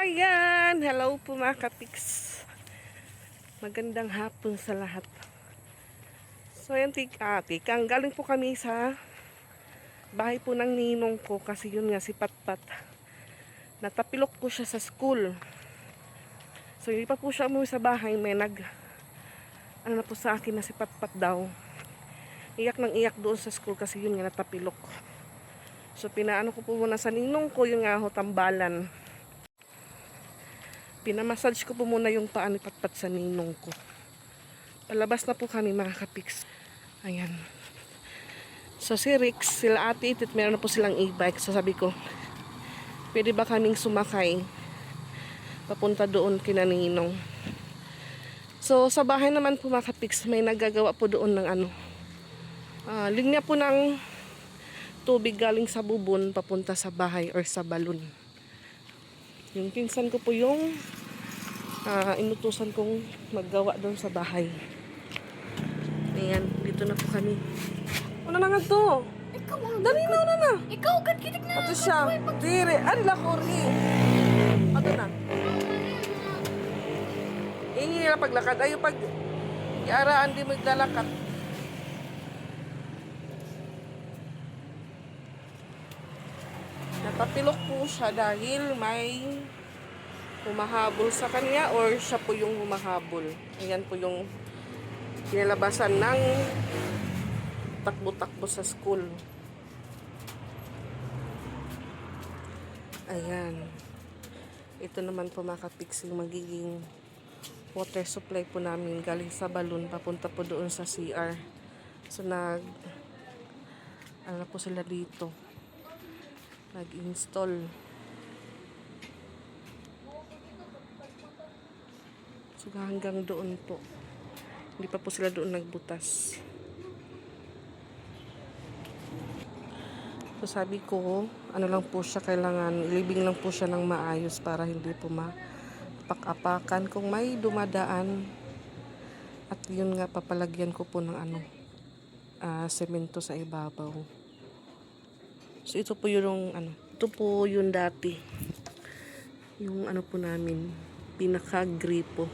ayan, hello po mga kapiks. Magandang hapon sa lahat. So ayan, tikang galing po kami sa bahay po ng ninong ko kasi yun nga si Patpat. Natapilok po siya sa school. So hindi pa po siya umuwi sa bahay, may ano na po sa akin na si Patpat daw. Iyak ng iyak doon sa school kasi yun nga natapilok. So pinaano ko po muna sa ninong ko yung nga ho tambalan. Pinamassage ko po muna yung paa ni Patpat sa ninong ko. Palabas na po kami mga kapiks. Ayan. So si Rix, sila ate itit, meron na po silang e-bike. So sabi ko, pwede ba kaming sumakay papunta doon kina ninong. So sa bahay naman po mga kapiks, may nagagawa po doon ng linya po ng tubig galing sa bubon papunta sa bahay or sa balon. Yung pinsan ko po yung inutusan kong maggawa doon sa bahay. Ayan, dito na po kami. Ano na nga to? Ikaw, Dali na, una na. ikaw, kitik na. Ato siya. Dire, ano la kori? Ato na. Hindi na paglakad. Ayaw pag iaraan di mo iglalakat. Natapilok po siya dahil may humahabol sa kanya or siya po yung humahabol. Ayan po yung kinalabasan ng takbo-takbo sa school. Ayan. Ito naman po mga kapiks yung magiging water supply po namin galing sa balon papunta po doon sa CR. So ano po sila dito, nag-install. So hanggang doon po. Hindi pa po sila doon nagbutas. So sabi ko, ano lang po siya, kailangan ilibing lang po siya ng maayos para hindi po mapak-apakan kung may dumadaan. At yun nga, papalagyan ko po ng semento sa ibabaw. So ito po yung ito po yung dati. Yung po namin, pinaka-gripo.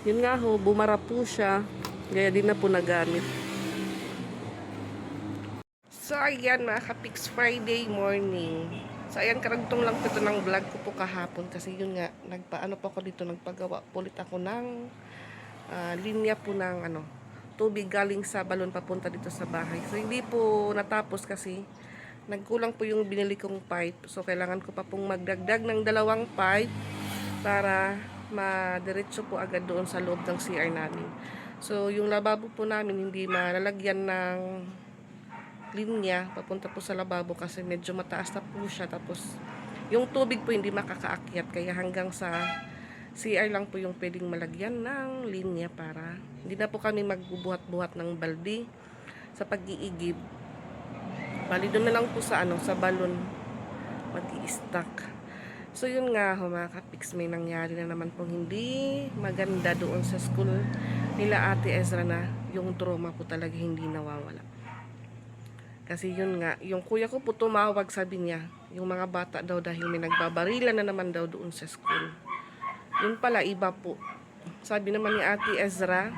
Yun nga ho, bumara po siya. Kaya din na po nagamit. So ayan mga kapiks, Friday morning. So ayan, karagtong lang po ito ng vlog ko po kahapon. Kasi yun nga, po ako dito, nagpagawa po ulit ako ng linya po ng tubig galing sa balon papunta dito sa bahay. So hindi po natapos kasi nagkulang po yung binili kong pipe. So kailangan ko pa pong magdagdag ng 2 pipe para madiretso po agad doon sa loob ng CR namin. So yung lababo po namin hindi malalagyan ng linya papunta po sa lababo kasi medyo mataas na po siya. Tapos yung tubig po hindi makakaakyat, kaya hanggang sa CR lang po yung pwedeng malagyan ng linya para hindi na po kami magbubuhat-buhat ng balde sa pag-iigib. Bali doon na lang po sa sa balon mag-i-stack. So yun nga ho mga kapiks, may nangyari na naman pong hindi maganda doon sa school nila Ate Ezra na yung trauma po talaga hindi nawawala. Kasi yun nga, yung kuya ko po tumawag, sabi niya, yung mga bata daw dahil may nagbabarila na naman daw doon sa school. Yun pala, iba po. Sabi naman ni Ate Ezra,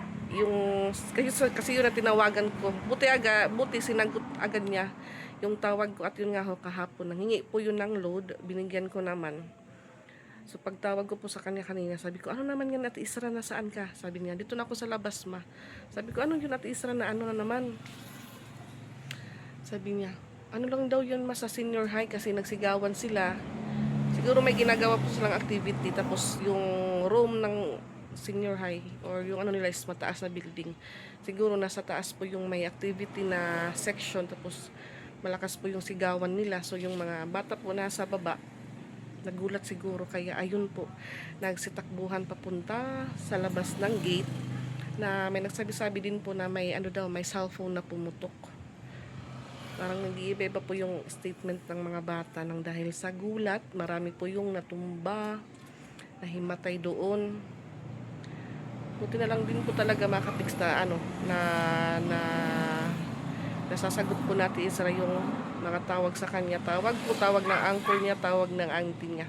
kasi yun na tinawagan ko. Buti sinagot agad niya yung tawag ko, at yun nga ho kahapon. Nanghingi po yun ng load, binigyan ko naman. So pagtawag ko po sa kanya kanina, sabi ko, ano naman yan Ate Ezra, nasaan ka? Sabi niya, dito na ako sa labas ma. Sabi ko, ano yun Ate Ezra na na naman? Sabi niya, ano lang daw yun sa senior high kasi nagsigawan sila. Siguro may ginagawa po silang activity, tapos yung room ng senior high or yung nila is mataas na building. Siguro nasa taas po yung may activity na section, tapos malakas po yung sigawan nila. So yung mga bata po nasa baba, nagulat siguro, kaya ayun po, nagsitakbuhan papunta sa labas ng gate na may nagsabi-sabi din po na may may cellphone na pumutok. Parang nag-iiba po yung statement ng mga bata nang dahil sa gulat, marami po yung natumba, nahimatay doon. Buti na lang din po talaga makapiks na nasasagot po natin Isra yung mga tawag sa kanya. Tawag ng uncle niya, tawag ng auntie niya.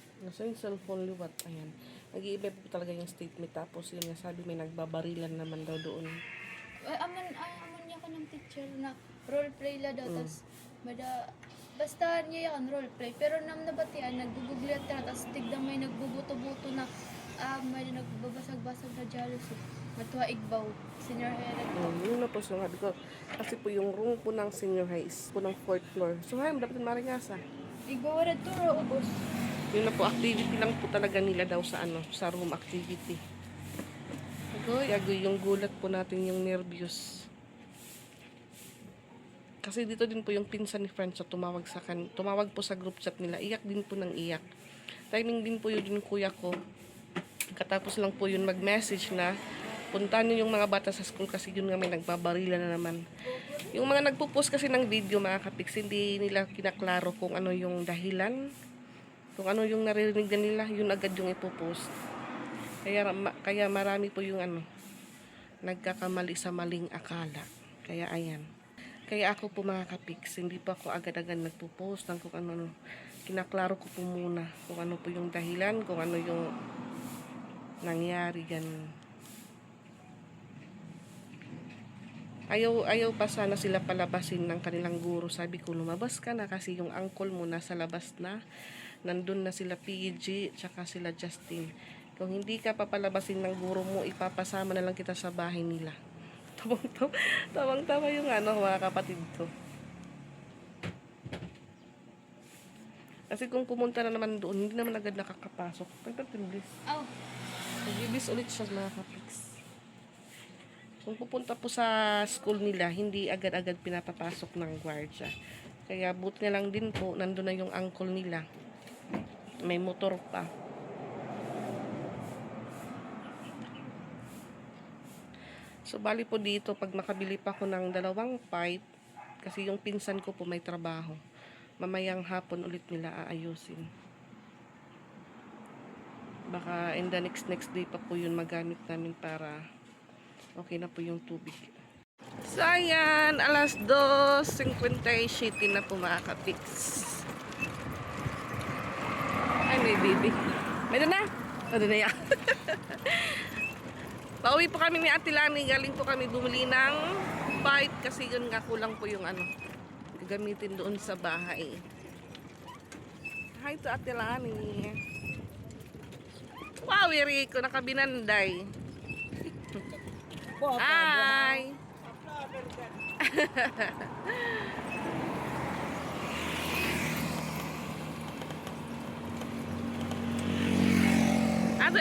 Nasa yung cellphone liwat. Ayan. Nag-iiba po talaga yung statement. Tapos yun nga sabi may nagbabarilan naman daw doon. Aman niya ka ng teacher na roleplay la daw. Tas, basta niya yan roleplay. Pero nang nabatian, nagbubuglet na. Tas tigdang may nagbubuto-buto na may nagbabasag-basag na jealousy. Matuwa igbaw. Senior high Yun na po sabi ko. Kasi po yung room po ng senior high is po ng 4th floor. So hayam, dapat maringasa. igbaw na to ro ubos. Yun na po, activity lang po talaga nila daw sa sa room activity. Agoy, yung gulat po natin yung nervyos. Kasi dito din po yung pinsan ni French tumawag po sa group chat nila. Iyak din po ng iyak. Timing din po yun yung kuya ko. Katapos lang po yun mag-message na puntahan nyo yung mga bata sa school kasi yun nga may nagbabarila na naman. Yung mga nagpo-post kasi ng video mga kapiks, hindi nila kinaklaro kung ano yung dahilan. Kung ano yung naririnig na nila, yun agad yung ipopost. Kaya marami po yung nagkakamali sa maling akala. Kaya ayan. Kaya ako po mga kapiks, hindi pa ako agad-agad nagpo-post ng kung ano. Kinaklaro ko po muna kung ano po yung dahilan, kung ano yung nangyari ganun. Ayaw pa sana sila palabasin ng kanilang guro. Sabi ko, lumabas ka na kasi yung uncle mo nasa labas na. Nandun na sila PG, tsaka sila Justin. Kung hindi ka papalabasin ng guro mo, ipapasama na lang kita sa bahay nila. Tawang-tawa yung mga kapatid ko. Kasi kung pumunta na naman doon, hindi naman agad nakakapasok. Pagkatindis. Oh. Nag-ibis ulit siya mga kapiks. Kung pupunta po sa school nila, hindi agad-agad pinapapasok ng gwardiya. Kaya buti na lang din po, nandun na yung uncle nila. May motor pa. So, bali po dito, pag makabili pa ako ng 2 pipe, kasi yung pinsan ko po may trabaho, mamayang hapon ulit nila aayusin. Baka in the next day pa po yun magamit namin para okay na po yung tubig. So, ayan, alas 2:57 na po mga kapiks. Ay, may baby. May doon na? Doon na yan. Pauwi po kami ni Ate Lani. Galing po kami bumili ng pipe kasi yun nga kulang po yung gagamitin doon sa bahay. Hi to Ate Lani. Wow, Rico, nakabinanday. Hi!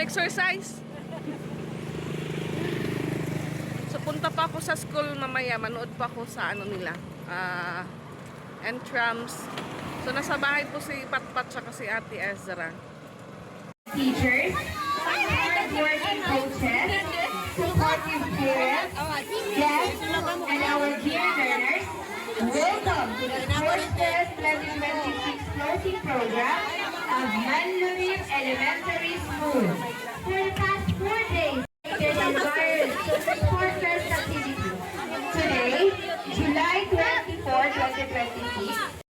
Exercise? So, punta pa ako sa school mamaya. Manood pa ako sa nila. Entrams. So, nasa bahay po si Patpat at si Ate Ezra. Teachers, hard-working coaches, supportive parents, guests, and our dear learners, welcome to the Sports Fest 2026 closing program of Manlurin Elementary School. For the past 4 days, there are various Sports Fest activities. Today, July 24, 2026,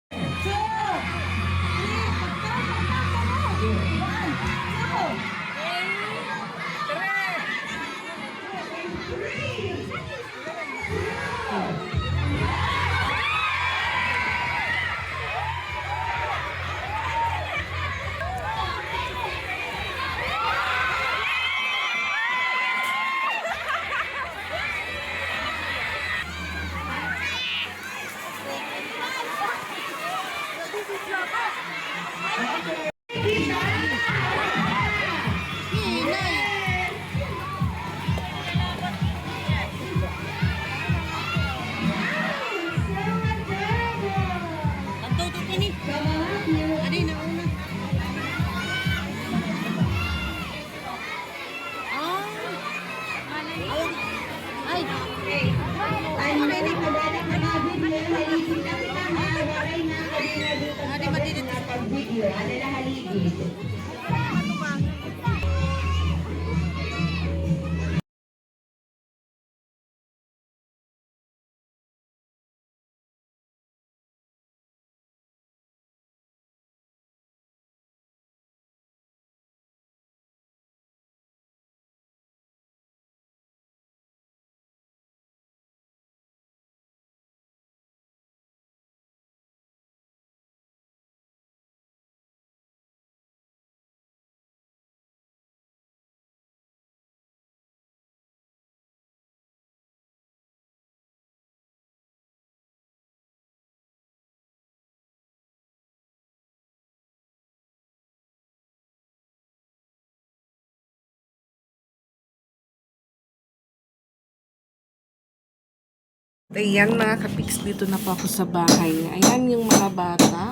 Ayan mga kapiks, dito na po ako sa bahay. Ayan yung mga bata.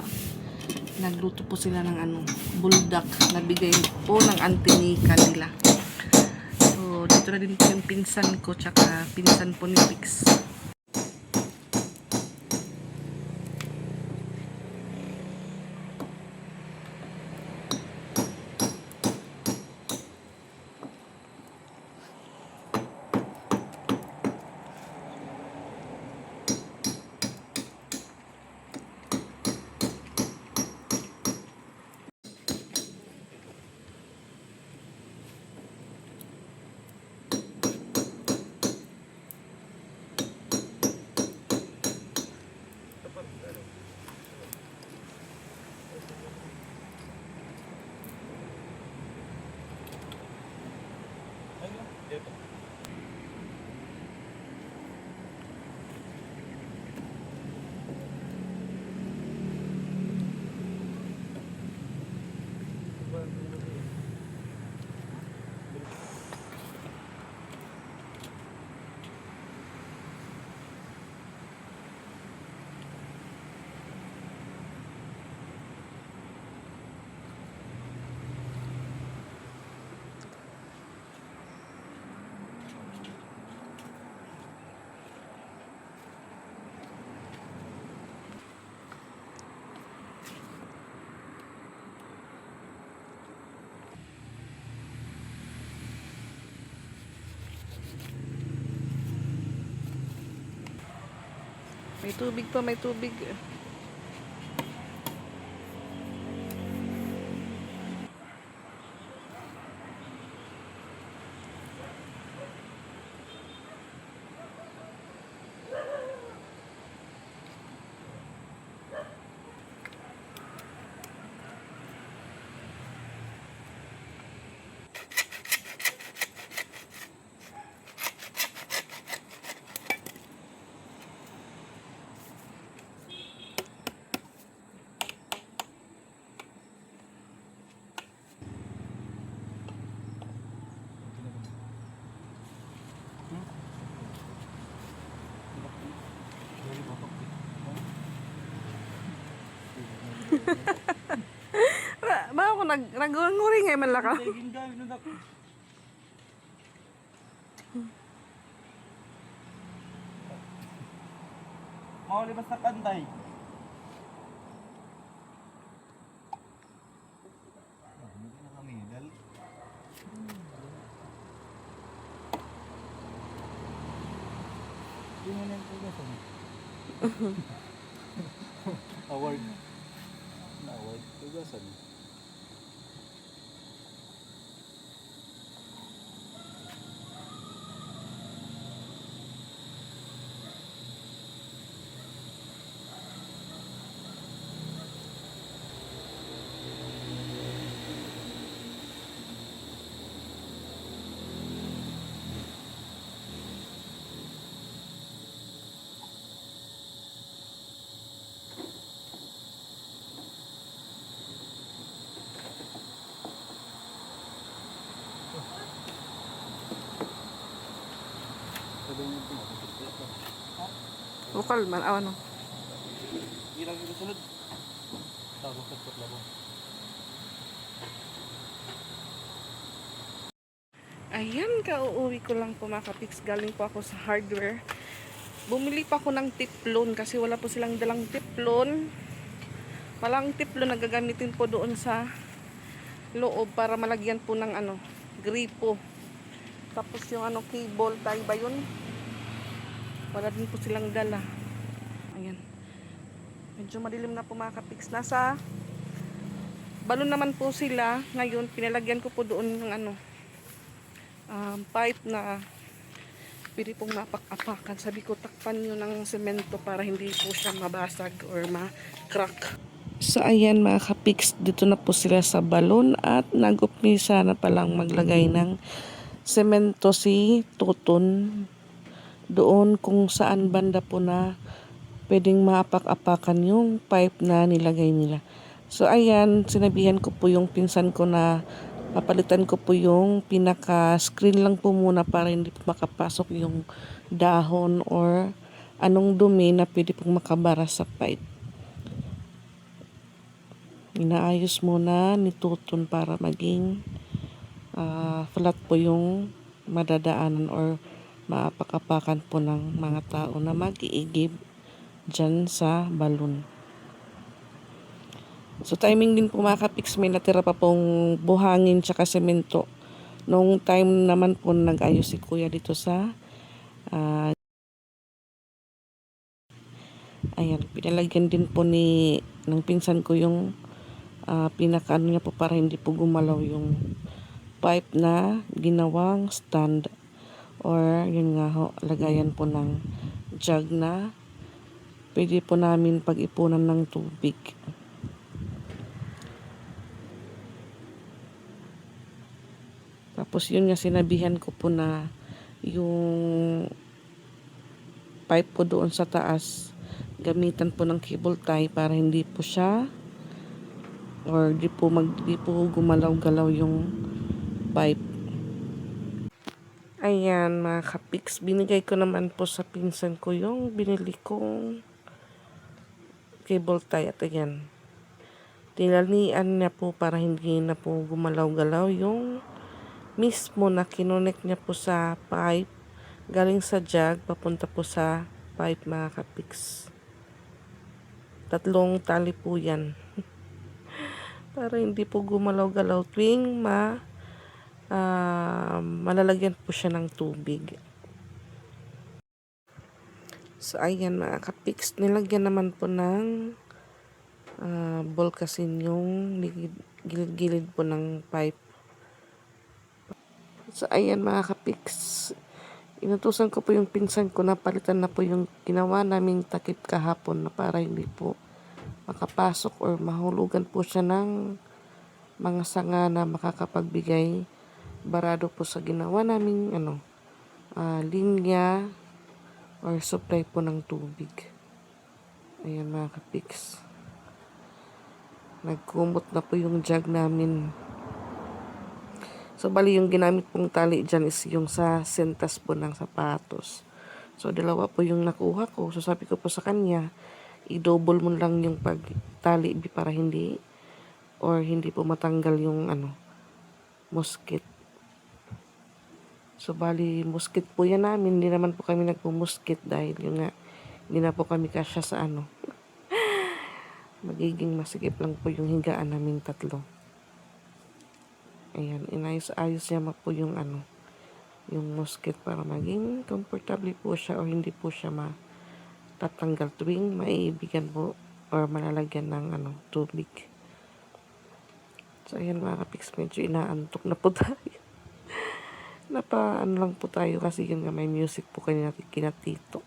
Nagluto po sila ng buldak na bigay po ng antinika nila. So, dito na din po yung pinsan ko tsaka pinsan po ni Pix. May tubig pa, may tubig. Ba ako nagnguri nga man laka. Mau libas sa kantay. Hindi na kami dal. Hindi mo nang tugasan. Award. Award tugasan. Bukal man, ano. Ilang yung sunod. Tapos sa patlabo. Ayan, kauuwi ko lang po mga kapiks. Galing po ako sa hardware. Bumili pa ako ng tiplon kasi wala po silang dalang tiplon. Walang tiplon na gagamitin po doon sa loob para malagyan po ng gripo. Tapos yung cable tie ba yun? Wala din po silang dala. Ayan. Medyo madilim na po mga kapiks. Nasa balon naman po sila. Ngayon, pinalagyan ko po doon ng pipe na pwede pong mapak-apakan. Sabi ko, takpan nyo ng semento para hindi po siya mabasag or ma-crack. So, ayan mga kapiks. Dito na po sila sa balon at nag-upisa na palang maglagay ng semento si Tuton. Doon kung saan banda po na pwedeng maapak-apakan yung pipe na nilagay nila. So ayan, sinabihan ko po yung pinsan ko na papalitan ko po yung pinaka-screen lang po muna para hindi po makapasok yung dahon or anong dumi na pwede pong makabara sa pipe. Inaayos muna ni Tuton para maging flat po yung madadaanan or maapakapakan po ng mga tao na mag-iigib dyan sa balon. So timing din po mga kapiks, may natira pa pong buhangin tsaka semento. Nung time naman po nag-ayos si kuya dito sa ayan, pinalagyan din po ng pinsan ko yung pinakaano niya po para hindi po gumalaw yung pipe na ginawang stand or yun nga ho, lagayan po ng jug na pwede po namin pag-ipunan ng tubig. Tapos yun nga, sinabihan ko po na yung pipe po doon sa taas gamitan po ng cable tie para hindi po siya or di po gumalaw-galaw yung pipe. Ayan mga kapiks, binigay ko naman po sa pinsan ko yung binili kong cable tie at ayan, tinalian niya po para hindi na po gumalaw-galaw yung mismo na kinonek niya po sa pipe galing sa jug papunta po sa pipe mga kapiks. 3 tali po yan para hindi po gumalaw-galaw tuwing malalagyan po siya ng tubig. So ayan mga kapiks, nilagyan naman po ng bolkasin yung gilid-gilid po ng pipe. So ayan mga kapiks, inutusan ko po yung pinsan ko na palitan na po yung ginawa naming takip kahapon na para hindi po makapasok or mahulugan po siya ng mga sanga na makakapagbigay barado po sa ginawa naming linya or supply po ng tubig. Ayan mga kapiks, nagkumot na po yung jug namin. So, bali yung ginamit pong tali dyan is yung sa sentas po ng sapatos. So, 2 po yung nakuha ko. So, sabi ko po sa kanya, i-double mo lang yung pagtali para hindi po matanggal yung musket. So, bali, musket po yan namin. Hindi naman po kami nagpo-musket dahil yung nga, hindi na po kami kasya sa magiging masikip lang po yung higaan naming 3. Ayan, inayos-ayos niya po yung yung musket para maging comfortable po siya o hindi po siya matatanggal tuwing maiibigan po or malalagyan ng tubig. So ayan mga kapiks, medyo inaantok na po tayo. Lang po tayo kasi yun nga, may music po kina Tito.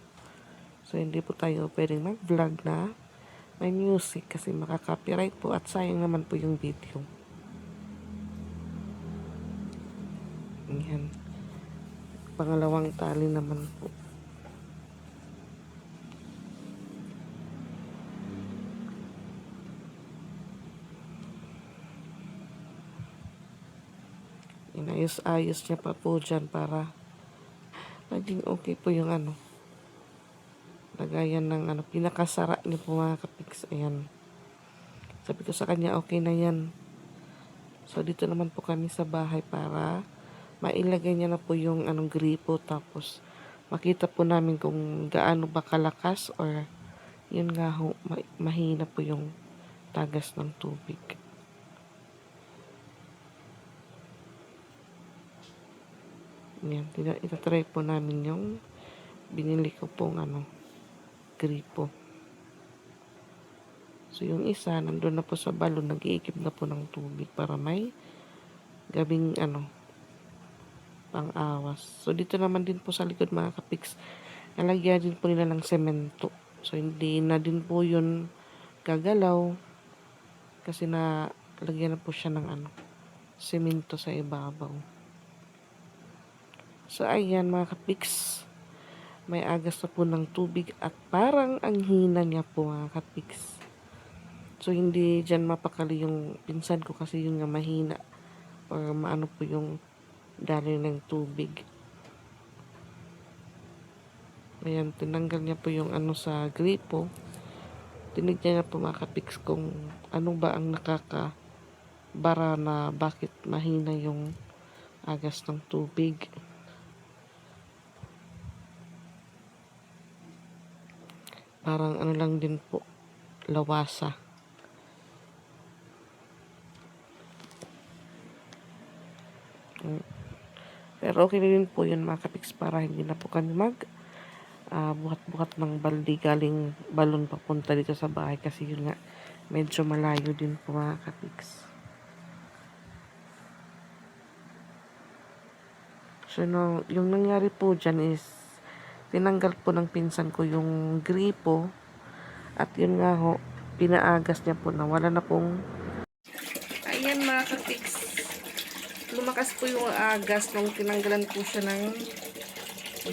So hindi po tayo pwedeng mag-vlog na may music kasi makaka-copyright po at sayang naman po yung video. Ayan. Pangalawang tali naman po. Inayos-ayos niya pa po dyan para maging okay po yung lagayan ng pinakasara niya po mga kapiks. Ayan. Sabi ko sa kanya, okay na yan. So, dito naman po kami sa bahay para mailagay niya na po yung gripo, tapos makita po namin kung gaano ba kalakas or yun nga ho, mahina po yung tagas ng tubig. Yan, itatry po namin yung binili ko pong gripo. So yung isa, nandun na po sa balon, nag-iikip na po ng tubig para may gabing pang-awas. So, dito naman din po sa likod mga kapiks, nalagyan din po nila ng semento. So, hindi na din po yun gagalaw kasi nalagyan na po siya ng semento sa ibabaw. So, ayan mga kapiks, may agas na po ng tubig at parang ang hina niya po mga kapiks. So, hindi dyan mapakali yung pinsan ko kasi yun nga mahina or po yung daloy ng tubig. Ayan, tinanggal niya po yung ano sa gripo. Tinignan niya po mga kapiks kung ano ba ang nakakabara na bakit mahina yung agas ng tubig. Parang ano lang din po, lawasa. Pero okay na din po yun mga kapiks para hindi na po kami buhat-buhat ng balde galing balon papunta dito sa bahay kasi yun nga medyo malayo din po mga kapiks. So no, yung nangyari po dyan is tinanggal po ng pinsan ko yung gripo at yun nga ho, pinaagas niya po na wala na pong ayan mga kapiks, lumakas po yung agas nung tinanggalan po siya ng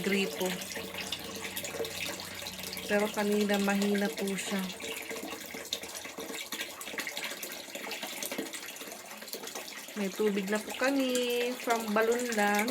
gripo. Pero kanina mahina po siya. May tubig na po kami from balon lang.